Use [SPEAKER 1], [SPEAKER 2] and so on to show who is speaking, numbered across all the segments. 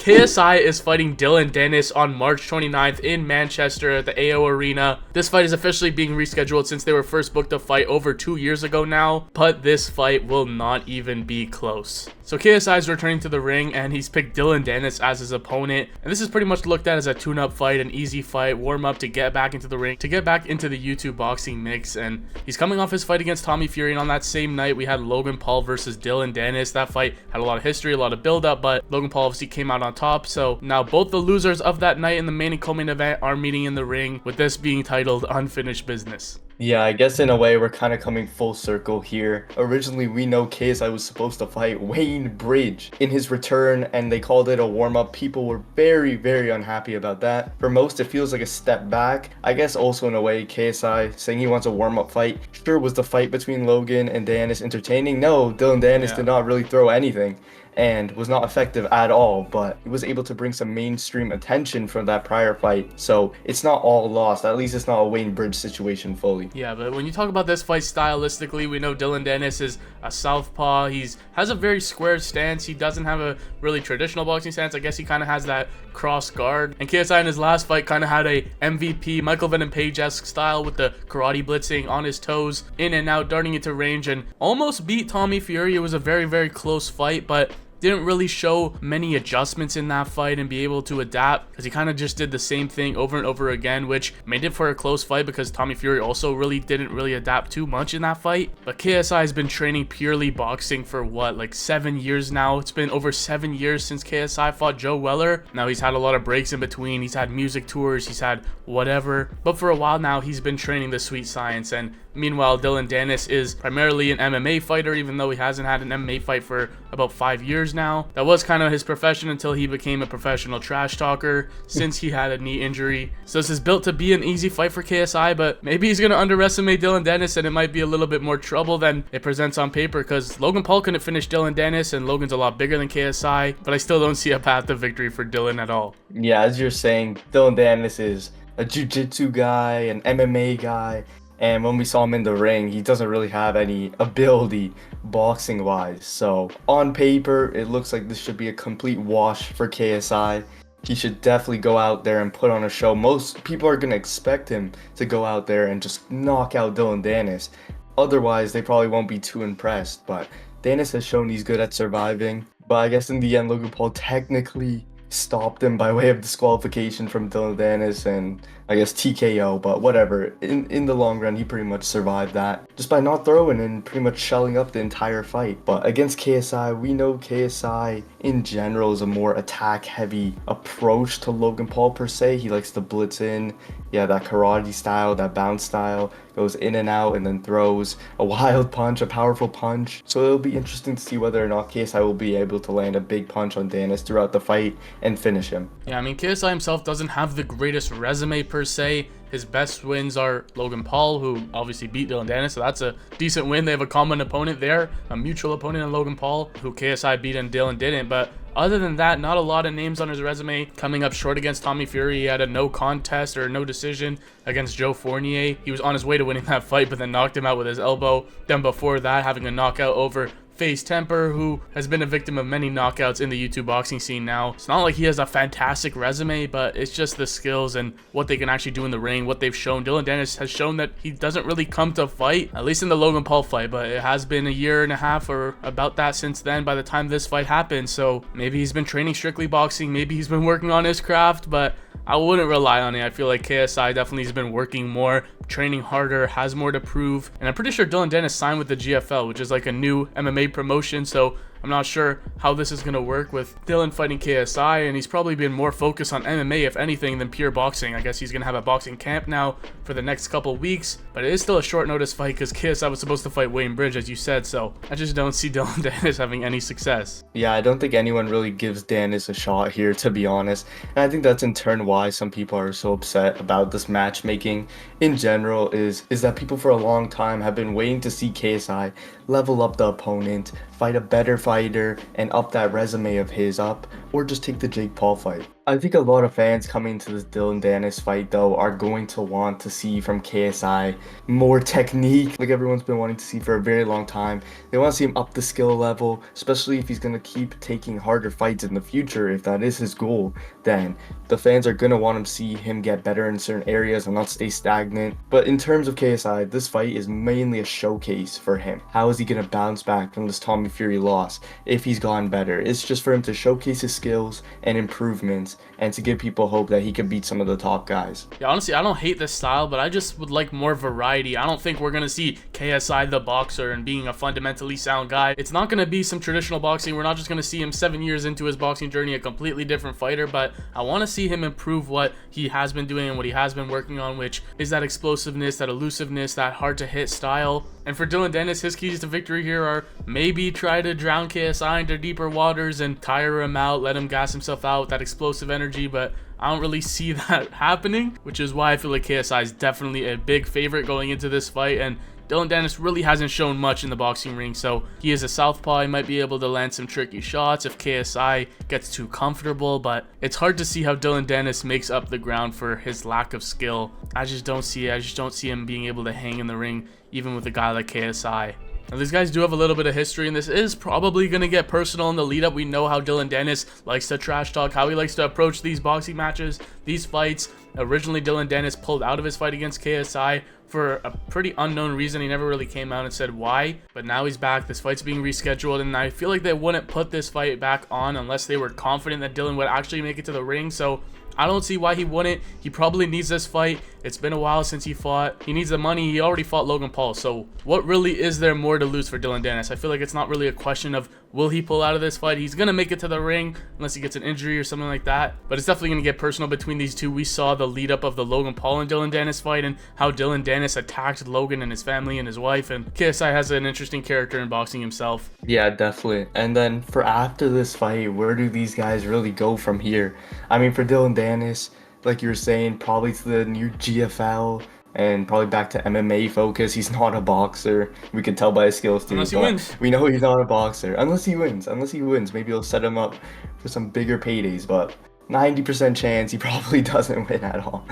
[SPEAKER 1] KSI is fighting Dillon Danis on March 29th in Manchester at the AO Arena. This fight is officially being rescheduled since they were first booked to fight over 2 years ago now, but this fight will not even be close. So KSI is returning to the ring and he's picked Dillon Danis as his opponent. And this is pretty much looked at as a tune-up fight, an easy fight, warm up to get back into the ring, to get back into the YouTube boxing mix. And he's coming off his fight against Tommy Fury, and on that same night we had Logan Paul versus Dillon Danis. That fight had a lot of history, a lot of build-up, but Logan Paul obviously came out on top. So now both the losers of that night in the main and co-main event are meeting in the ring, with this being titled Unfinished Business.
[SPEAKER 2] Yeah, I guess in a way we're kind of coming full circle here. Originally, we know KSI was supposed to fight Wayne Bridge in his return, and they called it a warm-up. People were very, very unhappy about that. For most, it feels like a step back. I guess also in a way, KSI saying he wants a warm-up fight. Sure, was the fight between Logan and Danis entertaining? No, Dillon Danis did not really throw anything and was not effective at all, but he was able to bring some mainstream attention from that prior fight, so it's not all lost. At least it's not a Wayne Bridge situation fully.
[SPEAKER 1] Yeah, but when you talk about this fight stylistically, we know Dillon Danis is a southpaw. Has a very square stance. He doesn't have a really traditional boxing stance. I guess he kind of has that cross guard. And KSI in his last fight kind of had a MVP, Michael Venom Page-esque style with the karate blitzing on his toes, in and out, darting into range, and almost beat Tommy Fury. It was a very, very close fight, but didn't really show many adjustments in that fight and be able to adapt, because he kind of just did the same thing over and over again, which made it for a close fight because Tommy Fury also didn't really adapt too much in that fight. But KSI has been training purely boxing for what, like 7 years now? It's been over 7 years since KSI fought Joe Weller. Now he's had a lot of breaks in between. He's had music tours, he's had whatever, but for a while now he's been training the sweet science. And meanwhile, Dillon Danis is primarily an MMA fighter, even though he hasn't had an MMA fight for about 5 years now. That was kind of his profession until he became a professional trash talker since he had a knee injury. So this is built to be an easy fight for KSI, but maybe he's going to underestimate Dillon Danis and it might be a little bit more trouble than it presents on paper, because Logan Paul couldn't finish Dillon Danis and Logan's a lot bigger than KSI, but I still don't see a path to victory for Dillon at all.
[SPEAKER 2] Yeah, as you're saying, Dillon Danis is a jiu-jitsu guy, an MMA guy, and when we saw him in the ring, he doesn't really have any ability boxing wise. So on paper, it looks like this should be a complete wash for KSI. He should definitely go out there and put on a show. Most people are going to expect him to go out there and just knock out Dillon Danis. Otherwise, they probably won't be too impressed. But Danis has shown he's good at surviving. But I guess in the end, Logan Paul technically stopped him by way of disqualification from Dillon Danis and I guess TKO, but whatever. In the long run, he pretty much survived that just by not throwing and pretty much shelling up the entire fight. But against KSI, we know KSI in general is a more attack-heavy approach to Logan Paul per se. He likes to blitz in, yeah, that karate style, that bounce style, goes in and out and then throws a wild punch, a powerful punch. So it'll be interesting to see whether or not KSI will be able to land a big punch on Danis throughout the fight and finish him.
[SPEAKER 1] Yeah, I mean, KSI himself doesn't have the greatest resume per se. His best wins are Logan Paul, who obviously beat Dillon Danis, so that's a decent win. They have a common opponent there, a mutual opponent in Logan Paul, who KSI beat and Dillon didn't. But other than that, not a lot of names on his resume. Coming up short against Tommy Fury, he had a no contest or no decision against Joe Fournier. He was on his way to winning that fight, but then knocked him out with his elbow. Then before that, having a knockout over Face Temper, who has been a victim of many knockouts in the YouTube boxing scene now. It's not like he has a fantastic resume, but it's just the skills and what they can actually do in the ring, what they've shown. Dillon Danis has shown that he doesn't really come to fight, at least in the Logan Paul fight, but it has been a year and a half or about that since then by the time this fight happened. So maybe he's been training strictly boxing, maybe he's been working on his craft, but I wouldn't rely on it. I feel like KSI definitely has been working more, training harder, has more to prove. And I'm pretty sure Dillon Danis signed with the GFL, which is like a new MMA promotion. So I'm not sure how this is going to work with Dillon fighting KSI, and he's probably been more focused on MMA, if anything, than pure boxing. I guess he's going to have a boxing camp now for the next couple weeks, but it is still a short notice fight because KSI was supposed to fight Wayne Bridge, as you said, so I just don't see Dillon Danis having any success.
[SPEAKER 2] Yeah, I don't think anyone really gives Danis a shot here, to be honest, and I think that's in turn why some people are so upset about this matchmaking in general, is that people for a long time have been waiting to see KSI level up the opponent, fight a better fighter, and up that resume of his up, or just take the Jake Paul fight. I think a lot of fans coming to this Dillon Danis fight, though, are going to want to see from KSI more technique, like everyone's been wanting to see for a very long time. They want to see him up the skill level, especially if he's going to keep taking harder fights in the future. If that is his goal, then the fans are going to want to see him get better in certain areas and not stay stagnant. But in terms of KSI, this fight is mainly a showcase for him. How is he going to bounce back from this Tommy Fury loss if he's gotten better? It's just for him to showcase his skills and improvements, and to give people hope that he could beat some of the top guys.
[SPEAKER 1] Yeah, honestly, I don't hate this style, but I just would like more variety. I don't think we're going to see KSI the boxer and being a fundamentally sound guy. It's not going to be some traditional boxing. We're not just going to see him 7 years into his boxing journey, a completely different fighter, but I want to see him improve what he has been doing and what he has been working on, which is that explosiveness, that elusiveness, that hard to hit style. And for Dillon Danis, his keys to victory here are maybe try to drown KSI into deeper waters and tire him out, let him gas himself out with that explosive energy, but I don't really see that happening, which is why I feel like KSI is definitely a big favorite going into this fight. And Dillon Danis really hasn't shown much in the boxing ring, so he is a southpaw. He might be able to land some tricky shots if KSI gets too comfortable, but it's hard to see how Dillon Danis makes up the ground for his lack of skill. I just don't see it. I just don't see him being able to hang in the ring, even with a guy like KSI. Now, these guys do have a little bit of history, and this is probably going to get personal in the lead up. We know how Dillon Danis likes to trash talk, how he likes to approach these boxing matches, these fights. Originally, Dillon Danis pulled out of his fight against KSI for a pretty unknown reason. He never really came out and said why, but now he's back. This fight's being rescheduled, and I feel like they wouldn't put this fight back on unless they were confident that Dillon would actually make it to the ring. So I don't see why he wouldn't. He probably needs this fight. It's been a while since he fought. He needs the money. He already fought Logan Paul. So what really is there more to lose for Dillon Danis? I feel like it's not really a question of will he pull out of this fight. He's going to make it to the ring unless he gets an injury or something like that. But it's definitely going to get personal between these two. We saw the lead up of the Logan Paul and Dillon Danis fight and how Dillon Danis attacked Logan and his family and his wife. And KSI has an interesting character in boxing himself.
[SPEAKER 2] Yeah, definitely. And then for after this fight, where do these guys really go from here? I mean, for Dillon Danis, like you were saying, probably to the new GFL and probably back to MMA focus. He's not a boxer. We can tell by his skills too.
[SPEAKER 1] Unless he wins.
[SPEAKER 2] We know he's not a boxer. Unless he wins. Maybe it'll set him up for some bigger paydays, but 90% chance he probably doesn't win at all.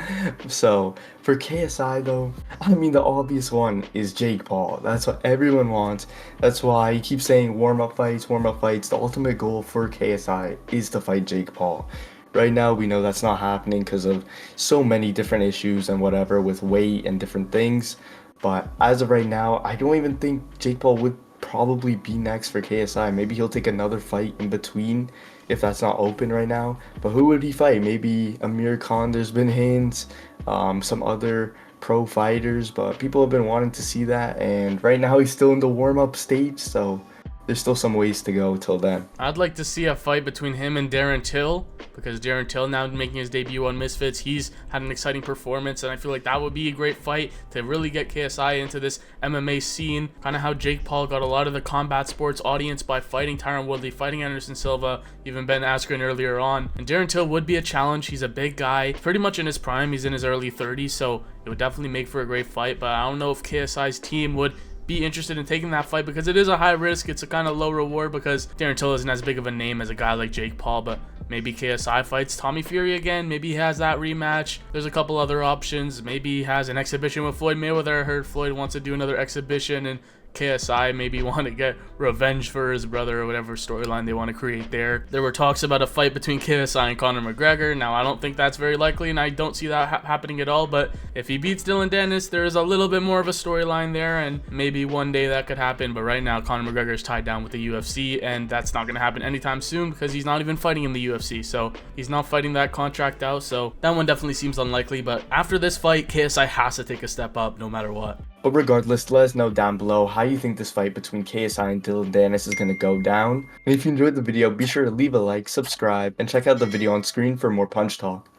[SPEAKER 2] So for KSI though, I mean, the obvious one is Jake Paul. That's what everyone wants. That's why he keeps saying warm-up fights. The ultimate goal for KSI is to fight Jake Paul. Right now, we know that's not happening because of so many different issues and whatever with weight and different things. But as of right now, I don't even think Jake Paul would probably be next for KSI. Maybe he'll take another fight in between if that's not open right now. But who would he fight? Maybe Amir Khan, there's been hints, some other pro fighters, but people have been wanting to see that. And right now, he's still in the warm-up stage, so there's still some ways to go till then.
[SPEAKER 1] I'd like to see a fight between him and Darren Till, because Darren Till now making his debut on Misfits, he's had an exciting performance, and I feel like that would be a great fight to really get KSI into this MMA scene, kind of how Jake Paul got a lot of the combat sports audience by fighting Tyron Woodley, fighting Anderson Silva, even Ben Askren earlier on. And Darren Till would be a challenge. He's a big guy, pretty much in his prime. He's in his early 30s, so it would definitely make for a great fight, but I don't know if KSI's team would be interested in taking that fight because it is a high risk. It's a kind of low reward because Darren Till isn't as big of a name as a guy like Jake Paul, but maybe KSI fights Tommy Fury again. Maybe he has that rematch. There's a couple other options. Maybe he has an exhibition with Floyd Mayweather. I heard Floyd wants to do another exhibition, and KSI maybe want to get revenge for his brother or whatever storyline they want to create there. There were talks about a fight between KSI and Conor McGregor. Now, I don't think that's very likely, and I don't see that happening at all, but if he beats Dillon Danis, there is a little bit more of a storyline there, and maybe one day that could happen, but right now, Conor McGregor is tied down with the UFC, and that's not going to happen anytime soon because he's not even fighting in the UFC, so he's not fighting that contract out, so that one definitely seems unlikely, but after this fight, KSI has to take a step up no matter what.
[SPEAKER 2] But regardless, let us know down below how you think this fight between KSI and Dillon Danis is going to go down. And if you enjoyed the video, be sure to leave a like, subscribe, and check out the video on screen for more punch talk.